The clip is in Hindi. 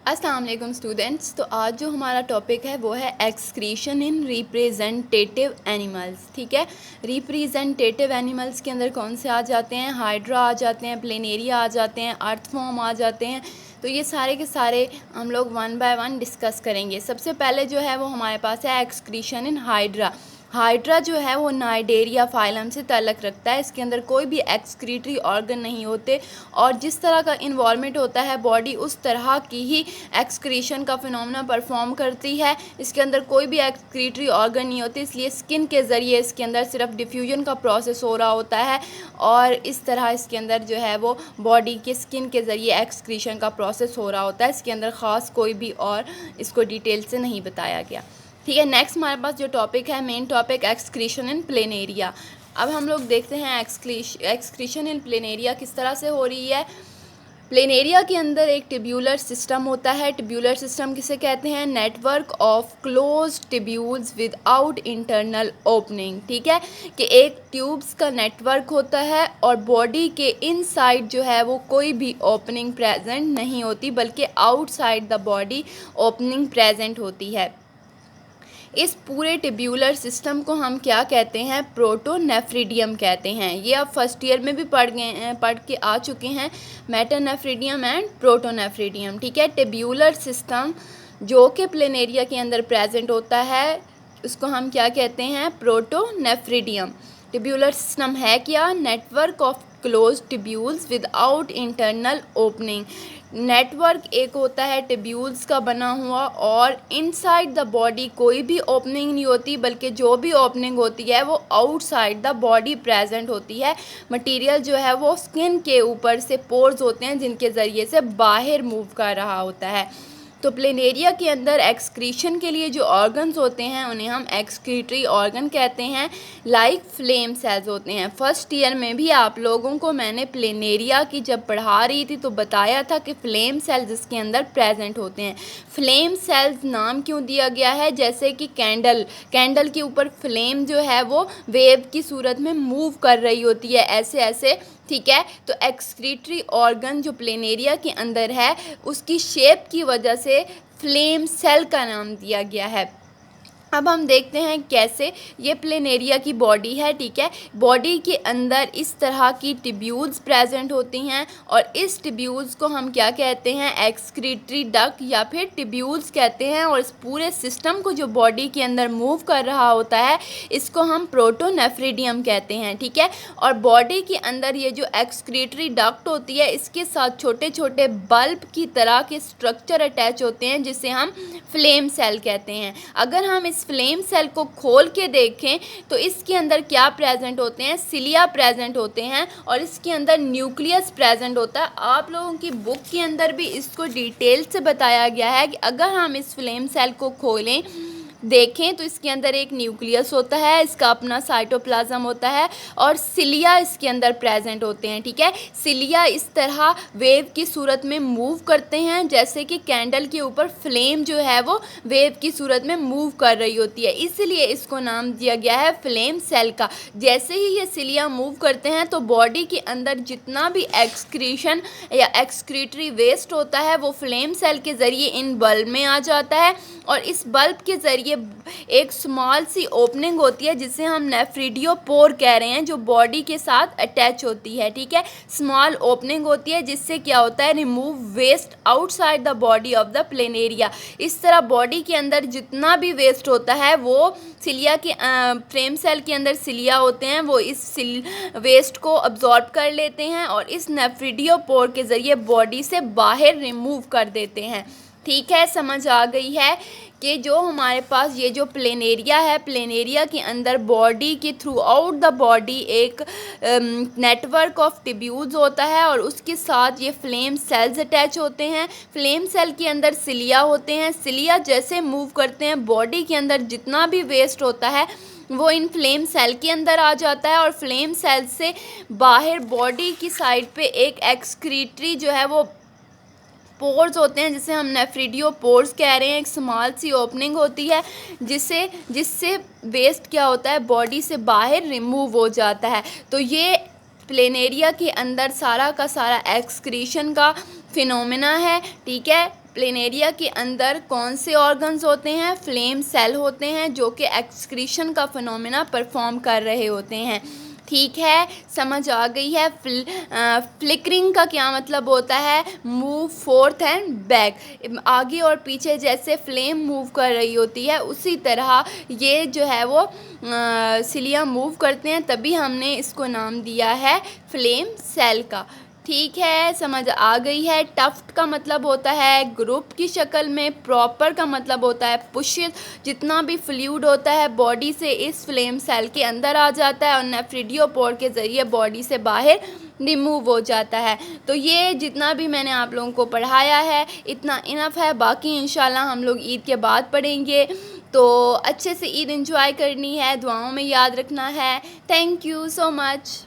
अस्सलाम वालेकुम स्टूडेंट्स। तो आज जो हमारा टॉपिक है वो है एक्सक्रीशन इन रिप्रेजेंटेटिव एनिमल्स। ठीक है, रिप्रेजेंटेटिव एनिमल्स के अंदर कौन से आ जाते हैं? हाइड्रा आ जाते हैं, प्लेनेरिया आ जाते हैं, अर्थवॉर्म आ जाते हैं। तो ये सारे के सारे हम लोग वन बाय वन डिस्कस करेंगे। सबसे पहले जो है वो हमारे पास है एक्सक्रीशन इन हाइड्रा। हाइड्रा जो है वो नाइडेरिया फाइलम से ताल्लुक़ रखता है। इसके अंदर कोई भी एक्सक्रीटरी ऑर्गन नहीं होते और जिस तरह का इन्वॉल्वमेंट होता है बॉडी उस तरह की ही एक्सक्रीशन का फिनोमेना परफॉर्म करती है। इसके अंदर कोई भी एक्सक्रीटरी ऑर्गन नहीं होते, इसलिए स्किन के ज़रिए इसके अंदर सिर्फ डिफ्यूजन का प्रोसेस हो रहा होता है और इस तरह इसके अंदर जो है वो बॉडी के स्किन के ज़रिए एक्सक्रीशन का प्रोसेस हो रहा होता है। इसके अंदर ख़ास कोई भी और इसको डिटेल से नहीं बताया गया। ठीक है, नेक्स्ट हमारे पास जो टॉपिक है, मेन टॉपिक एक्सक्रीशन इन प्लेनेरिया। अब हम लोग देखते हैं एक्सक्रीशन इन प्लेनेरिया किस तरह से हो रही है। प्लेनेरिया के अंदर एक ट्यूब्यूलर सिस्टम होता है। ट्यूब्यूलर सिस्टम किसे कहते हैं? Network of close tubules without internal opening. ठीक है, कि एक ट्यूब्स का नेटवर्क होता है और बॉडी के इनसाइड जो है वो कोई भी ओपनिंग प्रेजेंट नहीं होती, बल्कि outside the body opening present होती है। इस पूरे ट्यूब्यूलर सिस्टम को हम क्या कहते हैं? प्रोटोनेफ्रिडियम कहते हैं। ये आप फर्स्ट ईयर में भी पढ़ के आ चुके हैं, मेटानेफ्रिडियम एंड प्रोटोनेफ्रिडियम। ठीक है, ट्यूब्यूलर सिस्टम जो कि प्लेनेरिया के अंदर प्रेजेंट होता है उसको हम क्या कहते हैं? प्रोटोनेफ्रिडियम। ट्यूब्यूलर सिस्टम है क्या? Network of close tubules without internal opening. Network एक होता है ट्यूब्यूल्स का बना हुआ और इनसाइड द बॉडी कोई भी ओपनिंग नहीं होती, बल्कि जो भी ओपनिंग होती है वो आउटसाइड द बॉडी प्रेजेंट होती है। मटेरियल जो है वो स्किन के ऊपर से पोर्स होते हैं जिनके ज़रिए से बाहर मूव कर रहा होता है। तो प्लेनेरिया के अंदर एक्सक्रीशन के लिए जो ऑर्गन्स होते हैं उन्हें हम एक्सक्रीटरी ऑर्गन कहते हैं। लाइक फ्लेम सेल्स होते हैं। फर्स्ट ईयर में भी आप लोगों को मैंने प्लेनेरिया की जब पढ़ा रही थी तो बताया था कि फ्लेम सेल्स इसके अंदर प्रेजेंट होते हैं। फ्लेम सेल्स नाम क्यों दिया गया है? जैसे कि कैंडल के ऊपर फ्लेम जो है वो वेव की सूरत में मूव कर रही होती है, ऐसे ऐसे। ठीक है, तो एक्सक्रीटरी ऑर्गन जो प्लेनेरिया के अंदर है उसकी शेप की वजह से फ्लेम सेल का नाम दिया गया है। अब हम देखते हैं कैसे ये प्लेनेरिया की बॉडी है। ठीक है, बॉडी के अंदर इस तरह की ट्यूब्यूल्स प्रेजेंट होती हैं और इस ट्यूब्यूल्स को हम क्या कहते हैं? एक्सक्रीटरी डक्ट या फिर ट्यूब्यूल्स कहते हैं। और इस पूरे सिस्टम को जो बॉडी के अंदर मूव कर रहा होता है इसको हम प्रोटोनेफ्रिडियम कहते हैं। ठीक है, और बॉडी के अंदर ये जो एक्सक्रीटरी डक्ट होती है इसके साथ छोटे छोटे बल्ब की तरह के स्ट्रक्चर अटैच होते हैं जिसे हम फ्लेम सेल कहते हैं। अगर हम इस फ्लेम सेल को खोल के देखें तो इसके अंदर क्या प्रेजेंट होते हैं? सिलिया प्रेजेंट होते हैं और इसके अंदर न्यूक्लियस प्रेजेंट होता है। आप लोगों की बुक के अंदर भी इसको डिटेल से बताया गया है कि अगर हम इस फ्लेम सेल को खोलें देखें तो इसके अंदर एक न्यूक्लियस होता है, इसका अपना साइटोप्लाज्म होता है और सिलिया इसके अंदर प्रेजेंट होते हैं। ठीक है, सिलिया इस तरह वेव की सूरत में मूव करते हैं जैसे कि कैंडल के ऊपर फ्लेम जो है वो वेव की सूरत में मूव कर रही होती है, इसलिए इसको नाम दिया गया है फ्लेम सेल का। जैसे ही ये सिलिया मूव करते हैं तो बॉडी के अंदर जितना भी एक्सक्रीशन या एक्सक्रीटरी वेस्ट होता है वो फ्लेम सेल के ज़रिए इन बल्ब में आ जाता है और इस बल्ब के ज़रिए एक स्मॉल सी ओपनिंग होती है जिसे हम नेफ्रिडियोपोर कह रहे हैं, जो बॉडी के साथ अटैच होती है। ठीक है, स्मॉल ओपनिंग होती है जिससे क्या होता है? Remove waste outside the body of the planaria. इस तरह बॉडी के अंदर जितना भी वेस्ट होता है वो सिलिया के फ्लेम सेल के अंदर सिलिया होते हैं, वो इस वेस्ट को अब्जॉर्ब कर लेते हैं और इस नेफ्रिडियोपोर के ज़रिए बॉडी से बाहर रिमूव कर देते हैं। ठीक है, समझ आ गई है कि जो हमारे पास ये जो प्लेनेरिया है, प्लेनेरिया के अंदर बॉडी के थ्रू आउट द बॉडी एक नेटवर्क ऑफ ट्यूब्यूल्स होता है और उसके साथ ये फ्लेम सेल्स अटैच होते हैं। फ्लेम सेल के अंदर सिलिया होते हैं। सिलिया जैसे मूव करते हैं बॉडी के अंदर जितना भी वेस्ट होता है वो इन फ्लेम सेल के अंदर आ जाता है और फ्लेम सेल से बाहर बॉडी की साइड पे एक एक्सक्रीटरी जो है वो पोर्स होते हैं जिसे हम नेफ्रिडियोपोर्स कह रहे हैं। एक स्मॉल सी ओपनिंग होती है जिससे वेस्ट क्या होता है? बॉडी से बाहर रिमूव हो जाता है। तो ये प्लेनेरिया के अंदर सारा का सारा एक्सक्रीशन का फिनोमेना है। ठीक है, प्लेनेरिया के अंदर कौन से ऑर्गन्स होते हैं? फ्लेम सेल होते हैं जो कि एक्सक्रीशन का फिनोमेना परफॉर्म कर रहे होते हैं। ठीक है, समझ आ गई है। फ्लिकरिंग का क्या मतलब होता है? मूव फोर्थ एंड बैक, आगे और पीछे जैसे फ्लेम मूव कर रही होती है उसी तरह ये जो है वो सिलिया मूव करते हैं, तभी हमने इसको नाम दिया है फ्लेम सेल का। ठीक है, समझ आ गई है। टफ्ट का मतलब होता है ग्रुप की शक्ल में। प्रॉपर का मतलब होता है पुश, जितना भी फ्लूइड होता है बॉडी से इस फ्लेम सेल के अंदर आ जाता है और नेफ्रिडियोपोर के ज़रिए बॉडी से बाहर रिमूव हो जाता है। तो ये जितना भी मैंने आप लोगों को पढ़ाया है इतना इनफ है, बाकी इंशाल्लाह हम लोग ईद के बाद पढ़ेंगे। तो अच्छे से ईद एंजॉय करनी है, दुआओं में याद रखना है। Thank you so much.